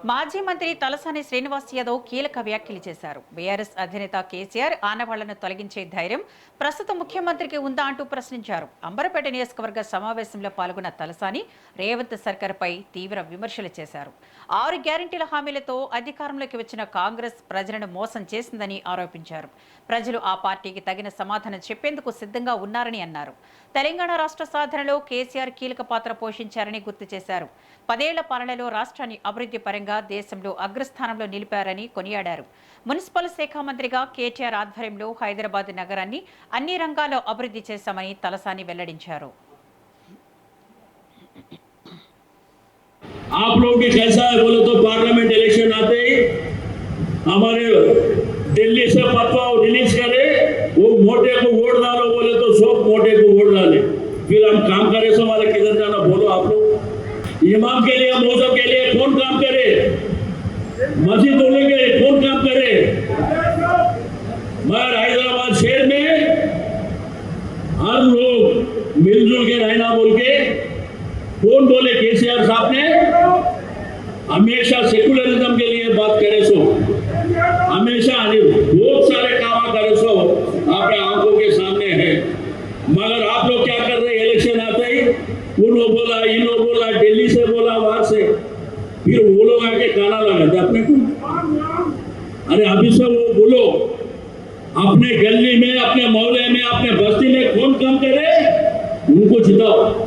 మాజీ మంత్రి తలసాని శ్రీనివాస్ యాదవ్ కీలక వ్యాఖ్యలు చేశారు. బీఆర్ఎస్ అధినేత కేసీఆర్ ఆనవాళ్లను తొలగించే ధైర్యం ప్రస్తుత ముఖ్యమంత్రికి ఉందా అంటూ ప్రశ్నించారు. అంబరపేట నియోజకవర్గ సమావేశంలో పాల్గొన్న తలసాని రేవంత్ సర్కార్పై తీవ్ర విమర్శలు చేశారు. 6 గ్యారంటీల హామీలతో అధికారంలోకి వచ్చిన కాంగ్రెస్ ప్రజలను మోసం చేసిందని ఆరోపించారు. ప్రజలు ఆ పార్టీకి తగిన సమాధానం చెప్పేందుకు సిద్ధంగా ఉన్నారని అన్నారు. తెలంగాణ రాష్ట్ర సాధనలో కేసీఆర్ కీలక పాత్ర పోషించారని గుర్తు చేశారు. 10 ఏళ్ల పాలనలో రాష్ట్రాన్ని అభివృద్ధి పరంగా దేశంలో అగ్రస్థానంలో నిలిపారని కొనియాడారు. మున్సిపల్ శాఖ మంత్రిగా కేటీఆర్ ఆధ్వర్యంలో హైదరాబాద్ నగరాన్ని అన్ని రంగాల్లో అభివృద్ధి చేశామని తలసాని వెల్లడించారు. आप लोग भी कैसा है बोले तो पार्लियामेंट इलेक्शन आते ही हमारे दिल्ली से पत्ता रिलीज करे, वो मोटे को वोट डालो बोले तो सब मोटे को वोट डाले, फिर हम काम करे सो हमारे किधर जाना बोलो आप लोग। इमाम के लिए मौजूद के लिए कौन काम करे, मस्जिद होने के लिए कौन काम करे। मगर हैदराबाद शहर में हर लोग मिलजुल के रहना बोल के कौन बोले, केसीआर साहब ने हमेशा सेकुलरिज्म के लिए बात करे सो हमेशा बहुत सारे काम करे सो आपके आंखों के सामने है। मगर आप लोग क्या कर रहे, इलेक्शन आते ही उन्होंने बोला, इन्होंने बोला, दिल्ली से बोला, वहां से, फिर वो लोग आके गाना लगाते अपने को। अरे अभी से वो बोलो, अपने गली में, अपने मोहल्ले में, अपने बस्ती में कौन काम करे उनको जिताओ।